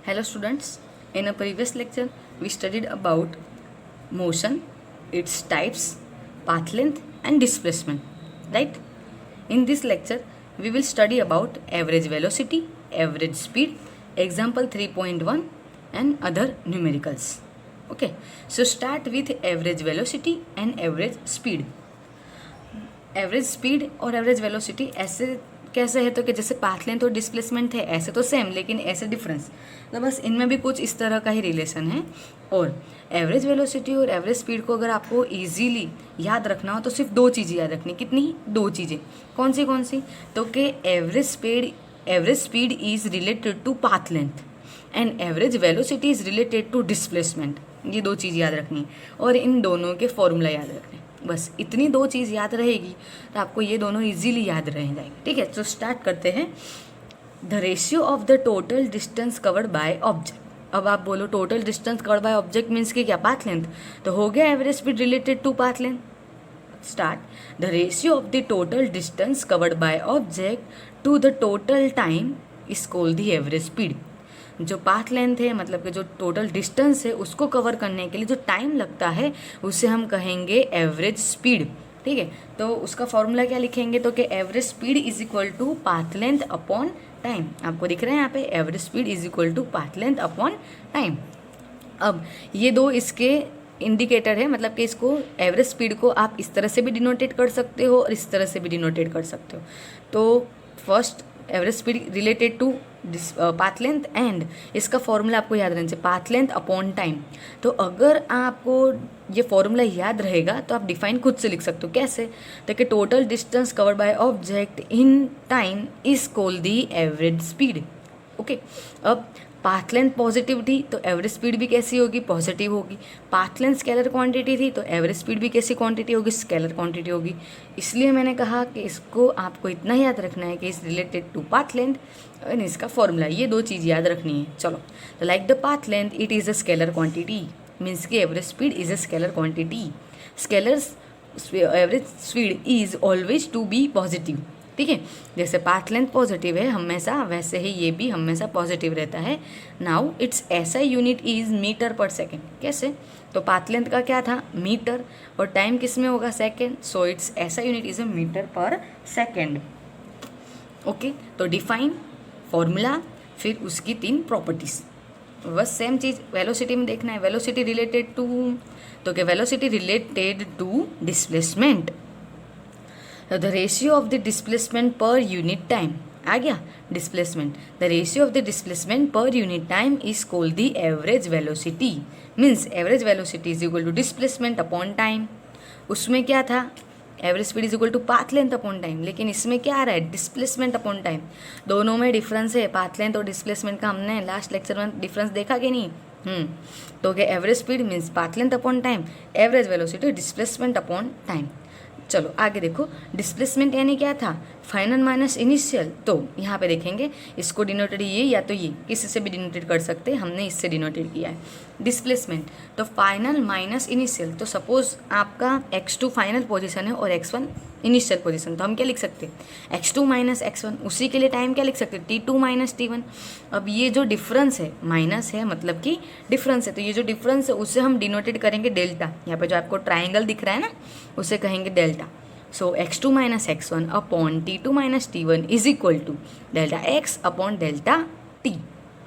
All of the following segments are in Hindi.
Hello students, in a previous lecture we studied about motion, its types, path length and displacement, right? In this lecture we will study about average velocity, average speed, example 3.1 and other numericals. Okay, so start with average velocity and average speed. Average speed और एवरेज वेलोसिटी ऐसे कैसे है तो कि जैसे पाथ लेंथ और डिस्प्लेसमेंट है ऐसे तो सेम लेकिन ऐसे डिफरेंस, तो बस इनमें भी कुछ इस तरह का ही रिलेशन है। और एवरेज वेलोसिटी और एवरेज स्पीड को अगर आपको इजीली याद रखना हो तो सिर्फ दो चीज़ें याद रखनी। कितनी? दो चीज़ें। कौन सी? तो कि average speed is related to path length and average velocity is related to displacement. ये दो चीज़ याद रखनी और इन दोनों के फॉर्मूला याद रखने। बस इतनी दो चीज़ याद रहेगी तो आपको ये दोनों इजीली याद रह जाएंगे। ठीक है, तो स्टार्ट करते हैं। The ratio of the total distance covered by object. अब आप बोलो total distance covered by object means कि क्या? Path length. तो हो गया average speed related to path length. Start. The ratio of the total distance covered by object to the total time is called the average speed. जो पाथ लेंथ है मतलब कि जो टोटल डिस्टेंस है उसको कवर करने के लिए जो टाइम लगता है उसे हम कहेंगे एवरेज स्पीड। ठीक है, तो उसका फॉर्मूला क्या लिखेंगे तो कि average speed is equal to path length upon time. आपको दिख रहा है यहाँ पे average speed is equal to path length upon time. अब ये दो इसके इंडिकेटर है, मतलब कि इसको एवरेज स्पीड को आप इस तरह से भी डिनोटेट कर सकते हो और इस तरह से भी डिनोटेट कर सकते हो। तो first average speed related to path length and इसका फॉर्मूला आपको याद रहना चाहिए पाथ लेंथ अपॉन टाइम। तो अगर आपको ये फॉर्मूला याद रहेगा तो आप डिफाइन खुद से लिख सकते हो। कैसे? तो कि total distance covered by object in time is called the average speed. Okay, अब पाथ लेंथ पॉजिटिव थी तो एवरेज स्पीड भी कैसी होगी? पॉजिटिव होगी। पाथ लेंथ स्केलर क्वांटिटी थी तो एवरेज स्पीड भी कैसी क्वांटिटी होगी? स्केलर क्वांटिटी होगी। इसलिए मैंने कहा कि इसको आपको इतना याद रखना है कि इस related to path length and इसका फॉर्मूला, ये दो चीज़ याद रखनी है। चलो, तो like the path length it is a scalar quantity means की average speed is a scalar quantity. Scalars average speed is always to be positive. ठीक है, जैसे पाथ लेंथ पॉजिटिव है हमेशा वैसे ही ये भी हमेशा पॉजिटिव रहता है। नाउ इट्स ऐसा unit is metre per second. कैसे? तो पाथ लेंथ का क्या था? मीटर, और टाइम किस में होगा? सेकेंड। सो इट्स ऐसा unit is a metre per second. Okay, तो डिफाइन फॉर्मूला फिर उसकी तीन प्रॉपर्टीज। बस सेम चीज़ वेलोसिटी में देखना है। वेलोसिटी रिलेटेड टू, तो क्या? Velocity related to displacement. The ratio of the displacement per unit time आ गया। Displacement, the ratio of the displacement per unit time is called the average velocity. Means average velocity is equal to displacement upon time. उसमें क्या था? Average speed is equal to path length upon time, लेकिन इसमें क्या आ रहा है? Displacement upon time. दोनों में डिफरेंस है। पाथ लेंथ और डिस्प्लेसमेंट का हमने लास्ट लेक्चर में डिफरेंस देखा कि नहीं? तो क्या? Average speed means path length upon time, average velocity displacement upon time. चलो आगे देखो, डिस्प्लेसमेंट यानी क्या था? Final minus initial. तो यहाँ पे देखेंगे इसको डिनोटेड ये या तो ये किसी से भी डिनोटेड कर सकते हैं, हमने इससे डिनोटेड किया है। डिस्प्लेसमेंट तो फाइनल माइनस इनिशियल। तो सपोज आपका x2 फाइनल पोजीशन है और x1 इनिशियल पोजीशन, तो हम क्या लिख सकते हैं? x2 minus x1। उसी के लिए टाइम क्या लिख सकते हैं? t2 minus t1। अब ये जो डिफरेंस है, माइनस है मतलब कि डिफरेंस है, तो ये जो डिफरेंस है उसे हम डिनोटेड करेंगे डेल्टा। यहाँ पे जो आपको ट्राइंगल दिख रहा है ना उसे कहेंगे delta. So x2 minus x1 upon t2 minus t1 is equal to delta x upon delta t।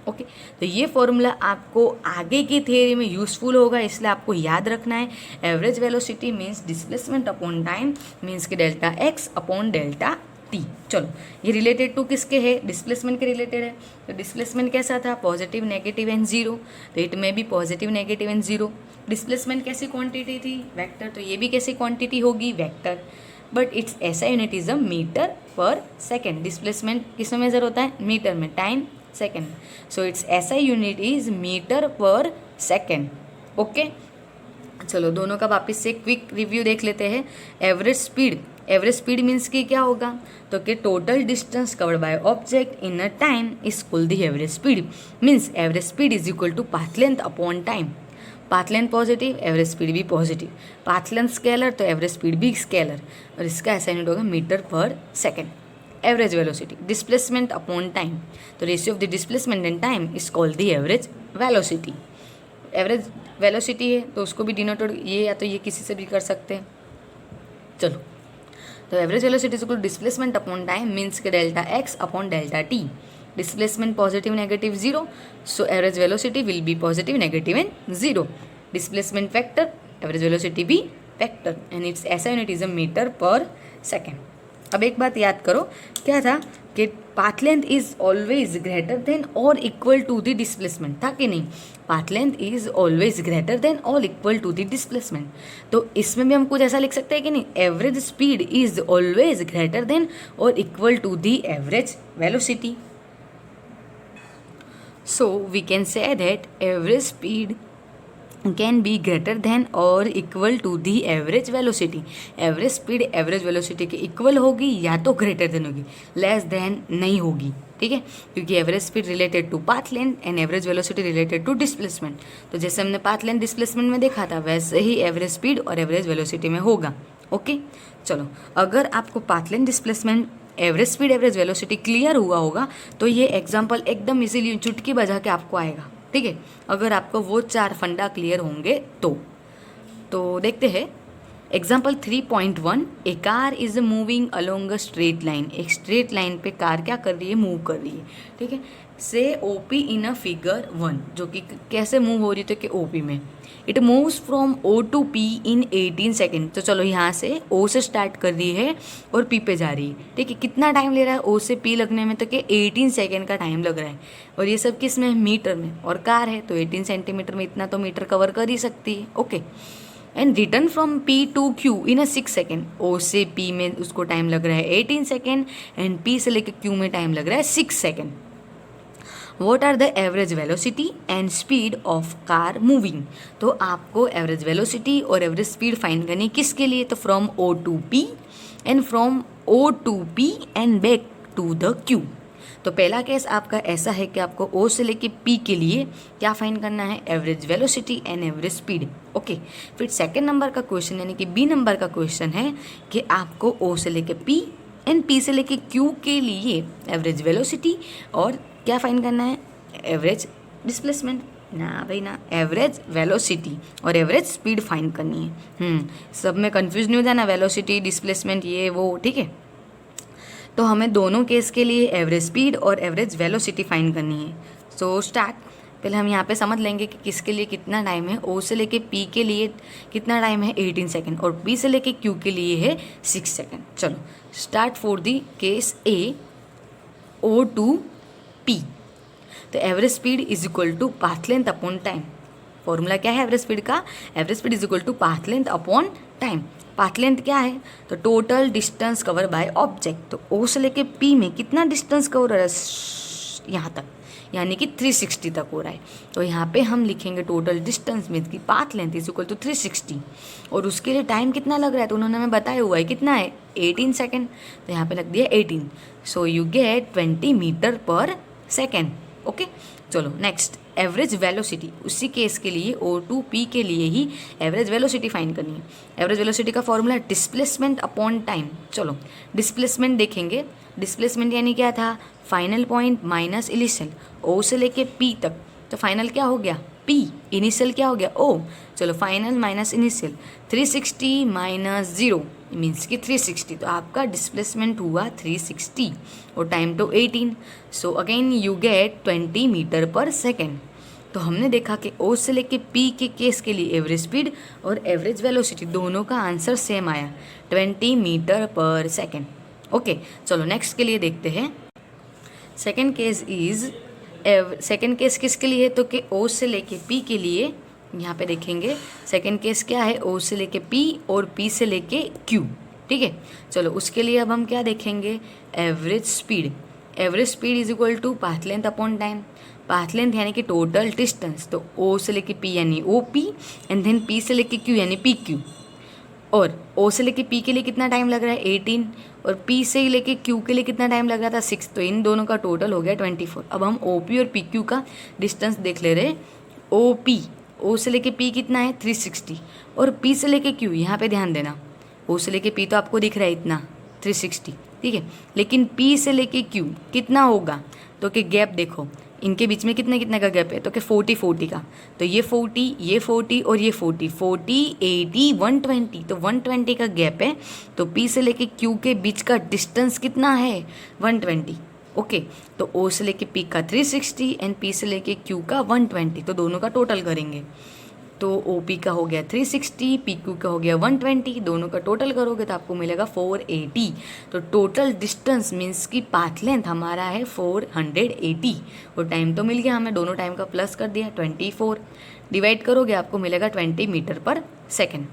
Okay, तो ये फॉर्मूला आपको आगे की थियरी में यूजफुल होगा, इसलिए आपको याद रखना है। Average velocity means displacement upon time means कि delta x upon delta t। चलो, ये रिलेटेड टू किसके है? डिस्प्लेसमेंट के रिलेटेड है। तो डिस्प्लेसमेंट कैसा था? Positive, negative and zero. तो इट में भी positive, negative and zero. Displacement कैसी क्वांटिटी थी? वेक्टर। तो ये भी कैसी क्वांटिटी होगी? वेक्टर। बट इट्स ऐसा unit is a metre per second. Displacement किस में मेजर होता है? मीटर में। Time second. सो इट्स ऐसा unit is metre per second. Okay, चलो दोनों का वापस से क्विक रिव्यू देख लेते हैं। एवरेज स्पीड मीन्स कि क्या होगा? तो कि total distance covered by object in a time is called the average speed. Means average speed is equal to path length upon time. Path length positive, average speed भी पॉजिटिव। पाथ लेंथ स्केलर तो एवरेज स्पीड भी स्केलर, और इसका ऐसा यूनिट होगा metre per second. Average velocity, displacement upon time, तो ratio of the displacement and time is called the average velocity. Average velocity है तो उसको भी डिनोटेड ये या तो ये किसी से भी कर सकते हैं। चलो, तो average velocity is equal to displacement upon time means के delta x upon delta t, displacement positive negative 0, so average velocity will be positive negative and 0, displacement vector average velocity भी vector and its SI unit is a meter per second। अब एक बात याद करो, क्या था कि path length is always greater than और इक्वल टू द डिस्प्लेसमेंट, था कि नहीं? Path length is always greater than और इक्वल टू द डिस्प्लेसमेंट, तो इसमें भी हम कुछ ऐसा लिख सकते हैं कि नहीं, average speed is always greater than और equal to the average velocity. So we can say that average speed can be greater than or equal to the average velocity। Average speed average velocity के इक्वल होगी या तो ग्रेटर देन होगी, लेस देन नहीं होगी, ठीक है, क्योंकि average speed related to path length and average velocity related to displacement. तो जैसे हमने पाथ लेंथ डिस्प्लेसमेंट में देखा था वैसे ही एवरेज स्पीड और एवरेज वेलोसिटी में होगा। ओके, चलो, अगर आपको path length displacement average speed average velocity clear हुआ होगा तो ये एग्जांपल एकदम इजीली चुटकी बजा के आपको आएगा, ठीक है, अगर आपको वो 4 फंडा क्लियर होंगे तो देखते हैं example 3.1। A car is moving along a straight line, एक स्ट्रेट लाइन पे कार क्या कर रही है, मूव कर रही है, ठीक है। से ओपी इन अ फिगर 1, जो कि कैसे मूव हो रही है, तो कि ओपी में it moves from O to P in 18 second. तो चलो यहाँ से ओ से स्टार्ट कर रही है और पी पे जा रही है, ठीक है। कितना टाइम ले रहा है ओ से पी लगने में, तो कि 18 सेकेंड का टाइम लग रहा है, और ये सब किस में, मीटर में, और कार है तो 18 सेंटीमीटर में इतना तो मीटर कवर कर ही सकती है। Okay, and return from P to Q in a 6 second. O से पी में उसको टाइम लग रहा है 18 सेकेंड एंड पी से लेकर क्यू में टाइम लग रहा है 6 second. What are the average velocity and speed of car moving. तो आपको एवरेज वेलोसिटी और एवरेज स्पीड फाइंड करनी किसके लिए, तो from O to P and from O to P and back to the Q. तो पहला केस आपका ऐसा है कि आपको ओ से लेके पी के लिए क्या फाइंड करना है, average velocity and average speed. Okay, फिर सेकेंड नंबर का क्वेश्चन यानी कि बी नंबर का क्वेश्चन है कि आपको ओ से लेके पी एंड पी से लेके क्यू के लिए एवरेज वेलोसिटी और क्या फाइंड करना है, एवरेज डिस्प्लेसमेंट, ना भाई ना, एवरेज वेलोसिटी और एवरेज स्पीड फाइंड करनी है। सब में कंफ्यूज नहीं हो जाना, वेलोसिटी डिस्प्लेसमेंट ये वो, ठीक है। तो हमें दोनों केस के लिए एवरेज स्पीड और एवरेज वेलोसिटी फाइंड करनी है। सो स्टार्ट, पहले हम यहाँ पे समझ लेंगे कि किसके लिए कितना टाइम है। ओ से लेके पी के लिए कितना टाइम है, 18 सेकेंड, और पी से लेके क्यू के लिए है 6 सेकेंड। चलो start for the case A, O to P. तो average speed is equal to path length upon time. Formula क्या है एवरेज स्पीड का, average speed is equal to path length upon time. Path length क्या है, तो total distance cover by object. तो ओ से लेके पी में कितना डिस्टेंस कवर हो रहा है, यहाँ तक, यानी कि 360 तक हो रहा है। तो यहाँ पे हम लिखेंगे टोटल डिस्टेंस में की path length is equal to 360, और उसके लिए टाइम कितना लग रहा है, तो उन्होंने हमें बताया हुआ है कितना है, 18 सेकेंड, तो यहाँ पे लग दिया 18। सो you get 20 metre per second. Okay, चलो नेक्स्ट, एवरेज वेलोसिटी, उसी केस के लिए ओ टू पी के लिए ही एवरेज वेलोसिटी फाइंड करनी है। एवरेज वेलोसिटी का फॉर्मूला डिस्प्लेसमेंट अपॉन टाइम। चलो डिस्प्लेसमेंट देखेंगे, डिस्प्लेसमेंट यानी क्या था, फाइनल पॉइंट माइनस इनिशियल, ओ से लेके पी तक। तो फाइनल क्या हो गया, पी, इनिशियल क्या हो गया, ओ। चलो final minus initial, 360 minus 0 means कि 360, तो आपका डिस्प्लेसमेंट हुआ 360 और टाइम तो 18। So again you get 20 metre per second. तो हमने देखा कि ओ से लेके पी के केस के लिए एवरेज स्पीड और एवरेज वेलोसिटी दोनों का आंसर सेम आया, 20 मीटर पर सेकेंड। ओके, चलो नेक्स्ट के लिए देखते हैं। Second case is, second case किसके लिए है, तो कि ओ से लेके पी के लिए। यहाँ पे देखेंगे सेकेंड केस क्या है, ओ से लेके पी और पी से लेके क्यू, ठीक है। चलो उसके लिए अब हम क्या देखेंगे, average speed. Average speed is equal to path length upon time. Path length यानी कि टोटल डिस्टेंस, तो ओ से लेके पी यानी O P and then P से लेके क्यू यानी पी क्यू, और ओ से लेके पी के लिए कितना टाइम लग रहा है 18, और पी से ही लेके क्यू के लिए कितना टाइम लग रहा था 6, तो इन दोनों का टोटल हो गया 24। अब हम ओ पी और पी क्यू का डिस्टेंस देख ले रहे। ओ पी, ओ से लेके पी कितना है 360, और पी से लेके क्यू, यहाँ पे ध्यान देना, ओ से लेके पी तो आपको दिख रहा है इतना 360, ठीक है। लेकिन P से लेके Q कितना होगा, तो कि गैप देखो इनके बीच में कितने कितने का गैप है, तो कि 40 का, तो ये 40 और ये 40 80 120, तो 120 का गैप है। तो P से लेके Q के बीच का डिस्टेंस कितना है 120। ओके, तो O से लेके P का 360 एंड P से लेके Q का 120, तो दोनों का टोटल करेंगे तो OP का हो गया 360, PQ का हो गया 120, दोनों का टोटल करोगे तो आपको मिलेगा 480। तो टोटल डिस्टेंस मीन्स की पाथ लेंथ हमारा है 480। और टाइम तो मिल गया हमें, दोनों टाइम का प्लस कर दिया 24, डिवाइड करोगे आपको मिलेगा 20 मीटर पर सेकेंड।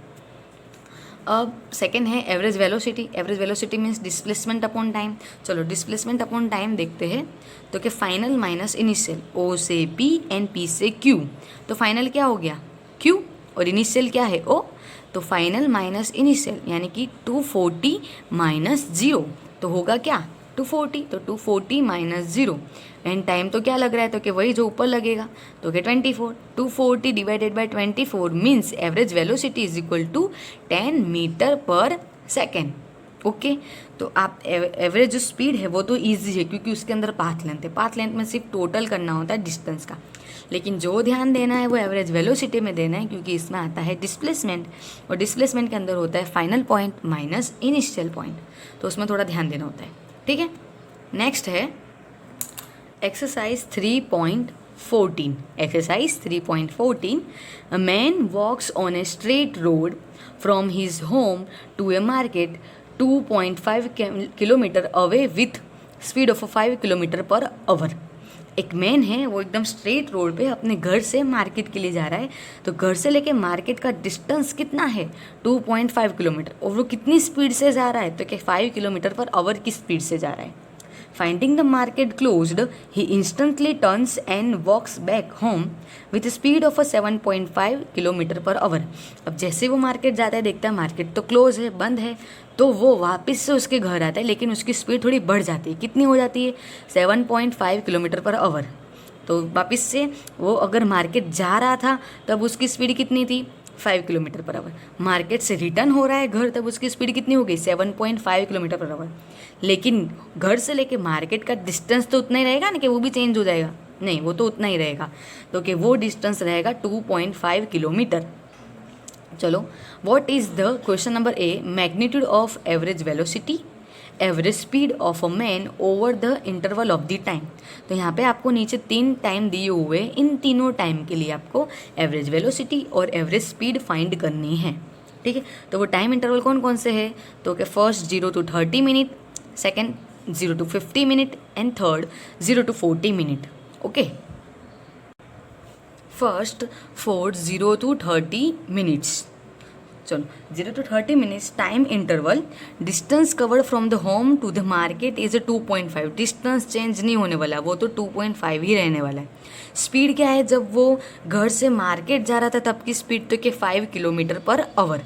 अब सेकेंड है average velocity. Average velocity means displacement upon time. चलो डिस्प्लेसमेंट अपॉन टाइम देखते हैं, तो कि फाइनल माइनस इनिशियल, O से P एंड P से Q, तो फाइनल क्या हो गया Q और इनिशियल क्या है O, तो फाइनल माइनस इनिशियल यानी कि 240 माइनस 0, तो होगा क्या 240, तो 240 माइनस 0 एंड टाइम तो क्या लग रहा है, तो कि वही जो ऊपर लगेगा, तो कि 24, 240 divided by 24 means average velocity is equal to 10 metre per second. Okay, तो आप एवरेज जो स्पीड है वो तो ईजी है क्योंकि उसके अंदर पाथ लेंथ है, पाथ लेंथ में सिर्फ टोटल करना होता है डिस्टेंस का, लेकिन जो ध्यान देना है वो एवरेज वेलोसिटी में देना है क्योंकि इसमें आता है डिस्प्लेसमेंट, और डिस्प्लेसमेंट के अंदर होता है final point minus initial point, तो उसमें थोड़ा ध्यान देना होता है। ठीक है, नेक्स्ट है exercise 3.14। Exercise 3.14, a man walks on a straight road from his home to a market 2.5 kilometre away with speed of 5 kilometre per hour. एक मैन है वो एकदम स्ट्रेट रोड पे अपने घर से मार्केट के लिए जा रहा है, तो घर से लेके मार्केट का डिस्टेंस कितना है 2.5 किलोमीटर, और वो कितनी स्पीड से जा रहा है, तो क्या 5 किलोमीटर पर आवर की स्पीड से जा रहा है। Finding the market closed, he instantly turns and walks back home with a speed of a 7.5 kilometre per hour. अब जैसे वो मार्केट जाता है देखता है मार्केट तो क्लोज है, बंद है, तो वो वापस से उसके घर आता है, लेकिन उसकी स्पीड थोड़ी बढ़ जाती है। कितनी हो जाती है 7.5 किलोमीटर पर आवर। तो वापस से वो अगर मार्केट जा रहा था तब उसकी स्पीड कितनी थी 5 किलोमीटर पर आवर। मार्केट से रिटर्न हो रहा है घर तब उसकी स्पीड कितनी हो गई 7.5 किलोमीटर पर आवर। लेकिन घर से लेके मार्केट का डिस्टेंस तो उतना ही रहेगा ना कि वो भी चेंज हो जाएगा, नहीं वो तो उतना ही रहेगा, तो कि वो डिस्टेंस रहेगा 2.5 किलोमीटर। चलो, what is the question number A, magnitude of average velocity, average speed of a man over the interval of the time. तो यहाँ पे आपको नीचे 3 टाइम दिए हुए, इन तीनों टाइम के लिए आपको एवरेज वेलोसिटी और एवरेज स्पीड फाइंड करनी है। ठीक है, तो वो टाइम इंटरवल कौन कौन से है, तो कि first 0 to 30 minute, second 0 to 50 minute and third 0 to 40 minute. Okay, first for 0 to 30 minutes. चलो 0 to 30 minutes time interval, distance covered from the home to the market is 2.5, distance change नहीं होने वाला, वो तो 2.5 ही रहने वाला है। स्पीड क्या है, जब वो घर से मार्केट जा रहा था तब की स्पीड तो कि 5 किलोमीटर पर आवर।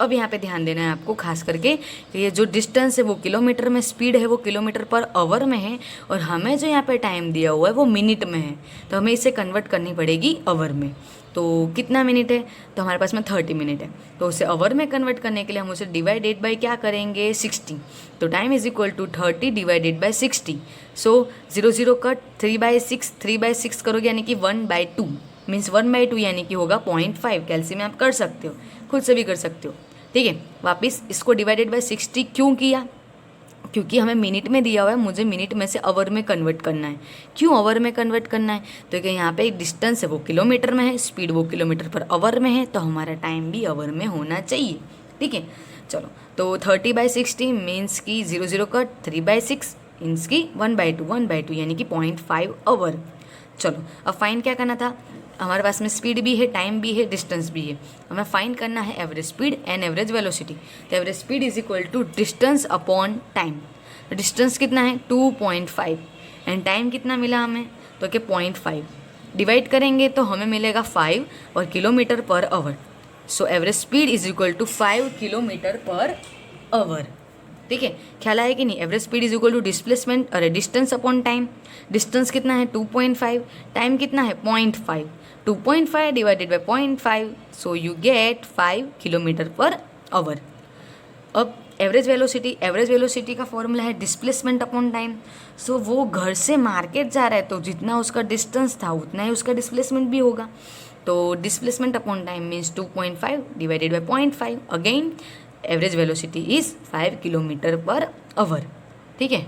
अब यहाँ पे ध्यान देना है आपको खास करके कि ये जो डिस्टेंस है वो किलोमीटर में, स्पीड है वो किलोमीटर पर आवर में है, और हमें जो यहाँ पे टाइम दिया हुआ है वो मिनट में है, तो हमें इसे कन्वर्ट करनी पड़ेगी आवर में। तो कितना मिनट है, तो हमारे पास में 30 मिनट है, तो उसे आवर में कन्वर्ट करने के लिए हम उसे डिवाइडेड बाय क्या करेंगे 60, तो time is equal to 30 divided by 60। So 0 0 cut, 3/6, 3/6 करोगे यानी कि 1/2 मीन्स 1/2 यानी कि होगा 0.5। कैलसी में आप कर सकते हो, खुद से भी कर सकते हो। ठीक है, वापस इसको डिवाइडेड बाय 60 क्यों किया, क्योंकि हमें मिनट में दिया हुआ है, मुझे मिनट में से आवर में कन्वर्ट करना है। क्यों आवर में कन्वर्ट करना है, तो कि यहाँ पे डिस्टेंस है वो किलोमीटर में है, स्पीड वो किलोमीटर पर आवर में है, तो हमारा टाइम भी आवर में होना चाहिए। ठीक है, चलो तो 30/60 मीन्स की 0 0 कट, 3/6 मीन्स की 1/2 यानी कि 0.5 आवर। चलो अब फाइन क्या करना था, हमारे पास में स्पीड भी है, टाइम भी है, डिस्टेंस भी है, हमें फाइंड करना है average speed and average velocity. तो average speed is equal to distance upon time. Distance कितना है 2.5 एंड टाइम कितना मिला हमें, तो कि 0.5 डिवाइड करेंगे तो हमें मिलेगा 5 और kilometre per hour. So average speed is equal to 5 kilometre per hour. ठीक है, ख्याल आया कि नहीं, average speed is equal to displacement, अरे डिस्टेंस अपॉन टाइम। डिस्टेंस कितना है 2.5, टाइम कितना है 0.5, 2.5 divided by 0.5, so you get 5 kilometre per hour. अब एवरेज वेलोसिटी का फॉर्मूला है डिस्प्लेसमेंट अपॉन टाइम। सो वो घर से मार्केट जा रहा है तो जितना उसका डिस्टेंस था उतना ही उसका डिस्प्लेसमेंट भी होगा। तो displacement upon time means 2.5 divided by 0.5। Again average velocity is 5 kilometre per hour. ठीक है।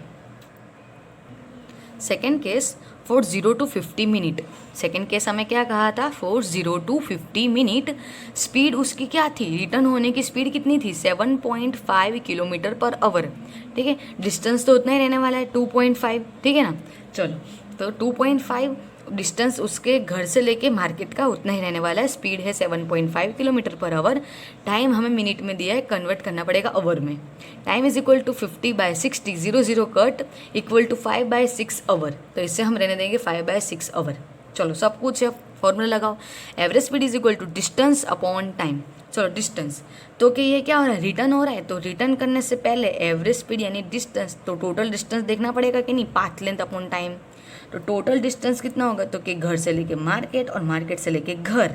Second case for 0 to 50 minute. Second case हमें क्या कहा था, फॉर 0 to 50 मिनट स्पीड उसकी क्या थी, रिटर्न होने की स्पीड कितनी थी, 7.5 किलोमीटर पर आवर। ठीक है, डिस्टेंस तो उतना ही रहने वाला है 2.5। ठीक है ना। चलो, तो 2.5 डिस्टेंस उसके घर से लेके मार्केट का उतना ही रहने वाला है। स्पीड है 7.5 किलोमीटर पर आवर। टाइम हमें मिनट में दिया है, कन्वर्ट करना पड़ेगा आवर में। Time is equal to 50/60, 0 cut equal to 5/6 hour. तो इससे हम रहने देंगे 5/6 आवर। चलो, सब कुछ है, फॉर्मूला लगाओ। Average speed is equal to distance upon time. चलो, डिस्टेंस तो कि ये क्या हो रहा है, रिटर्न हो रहा है। तो रिटर्न करने से पहले एवरेज स्पीड यानी डिस्टेंस, तो टोटल डिस्टेंस देखना पड़ेगा कि नहीं, पाथ लेंथ अपॉन टाइम। तो टोटल डिस्टेंस कितना होगा, तो कि घर से लेके मार्केट और मार्केट से लेके घर,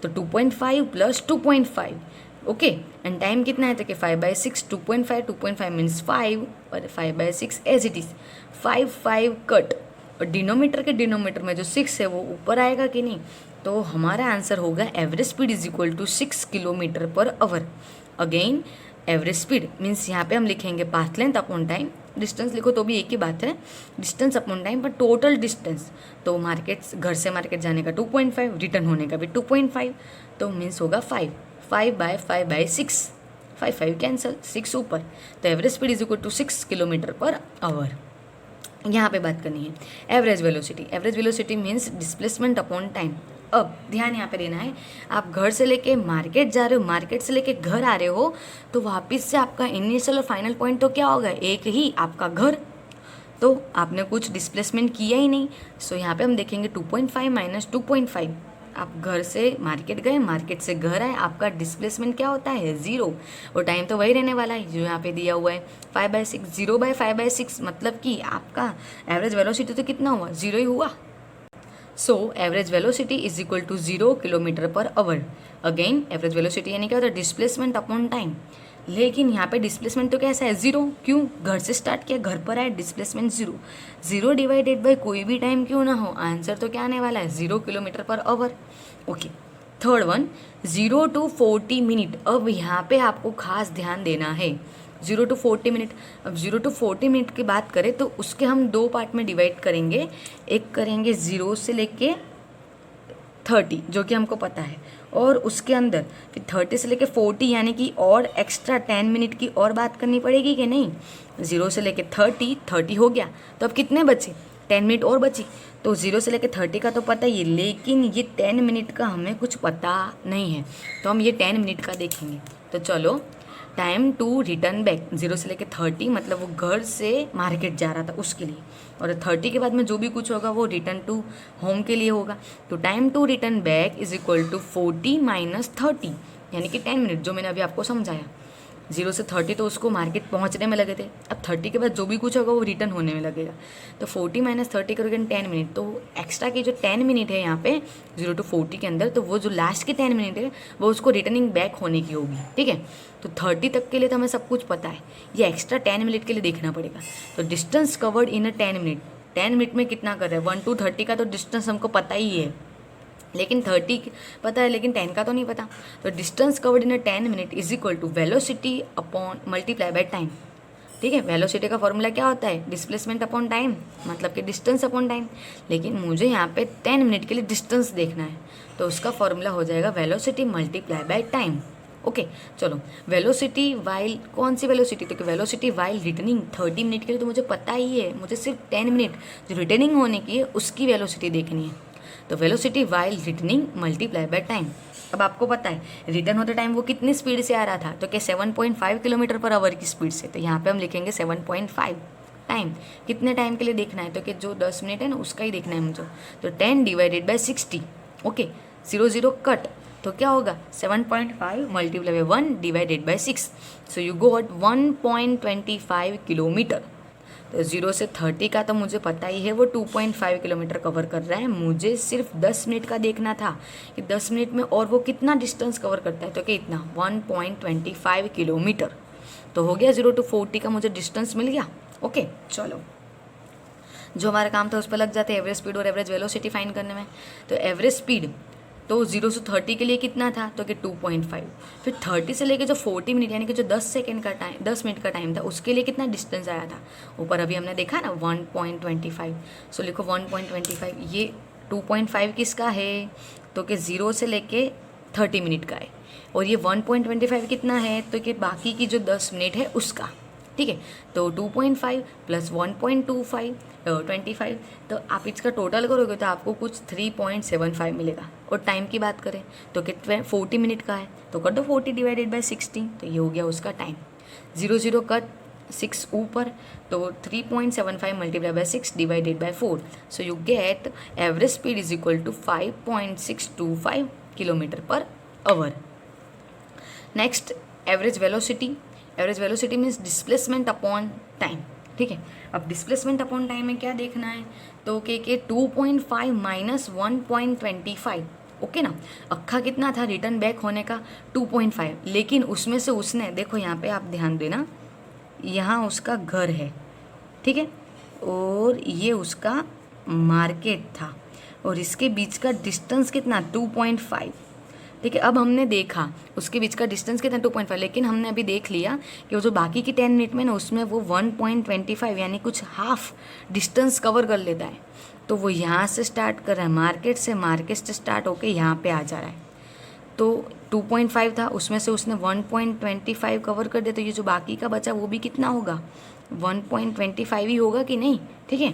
तो 2.5 प्लस 2.5। ओके, एंड टाइम कितना है, तो कि 5/6। 2.5 मीन्स 5 और 5/6 एज इट इज। 5 कट और डिनोमीटर के डिनोमीटर में जो 6 है वो ऊपर आएगा कि नहीं। तो हमारा आंसर होगा average speed is equal to 6 kilometre per hour. Again average speed means यहाँ पे हम लिखेंगे path length upon time. Distance लिखो तो भी एक ही बात है, डिस्टेंस अपॉन टाइम, पर टोटल डिस्टेंस तो मार्केट, घर से मार्केट जाने का 2.5, रिटर्न होने का भी 2.5, तो मीन्स होगा 5। 5/5/6, 5 कैंसल, 6 ऊपर। तो average speed is equal to 6 kilometre per hour. यहाँ पे बात करनी है average velocity. Average velocity means displacement upon time. अब ध्यान यहाँ पे देना है, आप घर से लेके मार्केट जा रहे हो, मार्केट से लेके घर आ रहे हो, तो वापस से आपका इनिशियल और फाइनल पॉइंट तो क्या होगा, एक ही, आपका घर। तो आपने कुछ डिस्प्लेसमेंट किया ही नहीं। सो यहाँ पे हम देखेंगे 2.5 माइनस 2.5। आप घर से मार्केट गए, मार्केट से घर आए, आपका डिस्प्लेसमेंट क्या होता है, 0। और टाइम तो वही रहने वाला है जो यहाँ पे दिया हुआ है 5/6। 0/5/6 मतलब कि आपका एवरेज वेलोसिटी तो कितना हुआ, 0 ही हुआ। So average velocity is equal to 0 kilometre per hour. Again average velocity यानी क्या होता है, डिस्प्लेसमेंट अपॉन टाइम। लेकिन यहाँ पे डिस्प्लेसमेंट तो कैसा है, 0। क्यों, घर से स्टार्ट किया, घर पर आए, डिस्प्लेसमेंट 0। 0 डिवाइडेड बाई कोई भी टाइम क्यों ना हो, आंसर तो क्या आने वाला है, 0 kilometre per hour. Okay, third one 0 to 40 minute. अब यहाँ पे आपको खास ध्यान देना है, 0 to 40 मिनट। अब 0 to 40 मिनट की बात करें तो उसके हम 2 पार्ट में डिवाइड करेंगे। एक करेंगे 0 से लेके 30 जो कि हमको पता है, और उसके अंदर फिर 30 से लेके 40 यानी कि और एक्स्ट्रा 10 मिनट की और बात करनी पड़ेगी कि नहीं। 0 से लेके 30 हो गया, तो अब कितने बचे, 10 मिनट और बची। तो 0 से लेके 30 का तो पता ही है, लेकिन ये 10 मिनट का हमें कुछ पता नहीं है, तो हम ये 10 मिनट का देखेंगे। तो चलो, टाइम टू रिटर्न बैक 0 से लेके 30 मतलब वो घर से मार्केट जा रहा था उसके लिए, और 30 के बाद में जो भी कुछ होगा वो रिटर्न टू होम के लिए होगा। तो time to return back is equal to 40 minus 30 यानी कि 10 मिनट, जो मैंने अभी आपको समझाया। 0 से 30 तो उसको मार्केट पहुंचने में लगे थे, अब 30 के बाद जो भी कुछ होगा वो रिटर्न होने में लगेगा। तो 40 माइनस 30 करोगे 10 मिनट, तो एक्स्ट्रा की जो 10 मिनट है यहाँ पे 0 to 40 के अंदर, तो वो जो लास्ट के 10 मिनट है वो उसको रिटर्निंग बैक होने की होगी। ठीक है, तो 30 तक के लिए तो हमें सब कुछ पता है, ये एक्स्ट्रा 10 मिनट के लिए देखना पड़ेगा। तो distance covered in a 10 minute, 10 minute में कितना कर रहा है, 1 to 30 का तो डिस्टेंस हमको पता ही है, लेकिन 30 पता है, लेकिन 10 का तो नहीं पता। तो distance covered in a 10 minute is equal to velocity upon multiply by time. ठीक है, वेलोसिटी का फॉर्मूला क्या होता है, डिस्प्लेसमेंट अपॉन टाइम, मतलब कि डिस्टेंस अपॉन टाइम। लेकिन मुझे यहाँ पे 10 मिनट के लिए डिस्टेंस देखना है, तो उसका फॉर्मूला हो जाएगा velocity multiply by time. Okay, चलो, वेलोसिटी वाइल, कौन सी वेलोसिटी, तो वेलोसिटी वाइल रिटर्निंग 30 मिनट के लिए तो मुझे पता ही है, मुझे सिर्फ 10 मिनट जो रिटर्निंग होने की है उसकी वेलोसिटी देखनी है। तो velocity while returning multiply by time. अब आपको पता है रिटर्न होते टाइम वो कितनी स्पीड से आ रहा था, तो क्या 7.5 किलोमीटर पर आवर की स्पीड से। तो यहाँ पे हम लिखेंगे 7.5। टाइम कितने टाइम के लिए देखना है, तो कि जो 10 मिनट है ना उसका ही देखना है मुझे। तो 10 डिवाइडेड बाय 60। ओके, 0 कट, तो क्या होगा 7.5 multiply by 1 divided by 6। So you got 1.25 kilometre. तो 0 से 30 का तो मुझे पता ही है वो 2.5 किलोमीटर कवर कर रहा है, मुझे सिर्फ 10 मिनट का देखना था कि 10 मिनट में और वो कितना डिस्टेंस कवर करता है, तो कि इतना 1.25 किलोमीटर। तो हो गया 0 to 40 का मुझे डिस्टेंस मिल गया। ओके चलो, जो हमारा काम था उस पर लग जाते हैं एवरेज स्पीड और एवरेज वेलोसिटी फाइंड करने में। तो एवरेज स्पीड तो 0 से 30 के लिए कितना था, तो कि 2.5। फिर 30 से लेके जो 40 मिनट यानी कि जो 10 मिनट का टाइम था उसके लिए कितना डिस्टेंस आया था, ऊपर अभी हमने देखा ना 1.25। सो लिखो 1.25। ये 2.5 किसका है, तो कि 0 से लेके 30 मिनट का है, और ये 1.25 कितना है, तो कि बाकी की जो 10 मिनट है उसका। ठीक है, तो 2.5 प्लस 1.25 25, तो आप इसका टोटल करोगे तो आपको कुछ 3.75 मिलेगा। और टाइम की बात करें तो कि 40 मिनट का है, तो कर दो 40 डिवाइडेड बाई 60, तो ये हो गया उसका टाइम। 0 कट 6 ऊपर, तो 3.75 multiply by 6 divided by 4। So you get average speed is equal to 5.625 kilometre per hour. Next average velocity. Average velocity means displacement upon time. ठीक है, अब डिस्प्लेसमेंट अपॉन टाइम में क्या देखना है, तो के 2.5 माइनस 1.25। ओके ना, अक्खा कितना था रिटर्न बैक होने का 2.5, लेकिन उसमें से उसने देखो यहाँ पे आप ध्यान देना, यहाँ उसका घर है, ठीक है, और ये उसका मार्केट था, और इसके बीच का डिस्टेंस कितना 2.5। ठीक है, अब हमने देखा उसके बीच का डिस्टेंस कितना 2.5, लेकिन हमने अभी देख लिया कि वो जो बाकी की 10 मिनट में ना उसमें वो 1.25 यानी कुछ हाफ डिस्टेंस कवर कर लेता है। तो वो यहाँ से स्टार्ट कर रहा है, मार्केट से स्टार्ट होके यहाँ पे आ जा रहा है। तो 2.5 था, उसमें से उसने 1.25 कवर कर दिया, तो ये जो बाकी का बचा वो भी कितना होगा 1.25 ही होगा कि नहीं। ठीक है,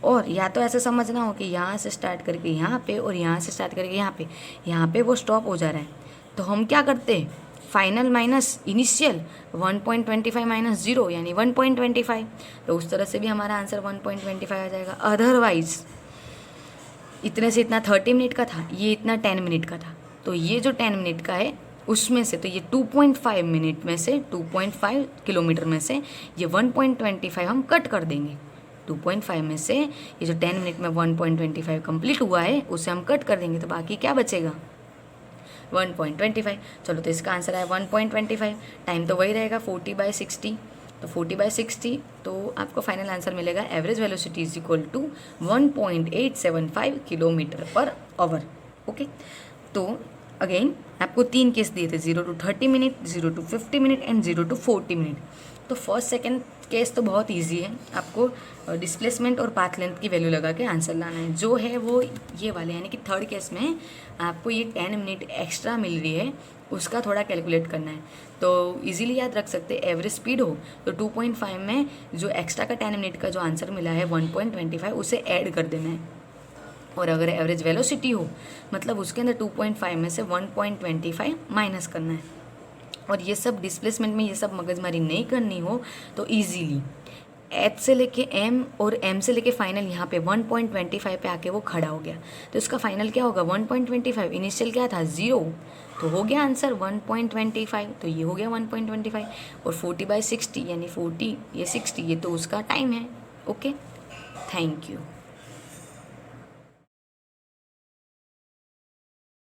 और या तो ऐसे समझना हो कि यहाँ से स्टार्ट करके यहाँ पे और यहाँ से स्टार्ट करके यहाँ पे वो स्टॉप हो जा रहा है, तो हम क्या करते हैं फाइनल माइनस इनिशियल 1.25 माइनस 0 यानी 1.25, तो उस तरह से भी हमारा आंसर 1.25 आ जाएगा। अदरवाइज इतने से इतना 30 मिनट का था, ये इतना 10 मिनट का था, तो ये जो 10 मिनट का है उसमें से तो ये 2.5 मिनट में से 2.5 किलोमीटर में से ये 1.25 हम कट कर देंगे। 2.5 में से ये जो 10 मिनट में 1.25 कंप्लीट हुआ है उसे हम कट कर देंगे, तो बाकी क्या बचेगा 1.25। चलो, तो इसका आंसर है 1.25। टाइम तो वही रहेगा 40/60, तो 40/60, तो आपको फाइनल आंसर मिलेगा average velocity is equal to 1.875 kilometre per hour. Okay, तो अगेन आपको 3 केस दिए थे, 0 to 30 minute, 0 to 50 minute and 0 to 40 minute. तो फर्स्ट सेकंड केस तो बहुत इजी है, आपको डिस्प्लेसमेंट और पाथ लेंथ की वैल्यू लगा के आंसर लाना है। जो है वो ये वाले, यानी कि थर्ड केस में आपको ये 10 मिनट एक्स्ट्रा मिल रही है, उसका थोड़ा कैलकुलेट करना है। तो इजीली याद रख सकते, एवरेज स्पीड हो तो 2.5 में जो एक्स्ट्रा का 10 मिनट का जो आंसर मिला है 1.25 उसे ऐड कर देना है, और अगर एवरेज वेलोसिटी हो मतलब उसके अंदर 2.5 में से 1.25 माइनस करना है। और ये सब डिस्प्लेसमेंट में ये सब मगजमारी नहीं करनी हो तो इजीली एच से लेके एम और एम से लेके फाइनल यहाँ पे 1.25 पे आके वो खड़ा हो गया, तो इसका फाइनल क्या होगा 1.25। इनिशियल क्या था 0, तो हो गया आंसर 1.25, तो ये हो गया 1.25। और 40/60 यानी 40 ये 60 ये तो उसका टाइम है। Okay, thank you.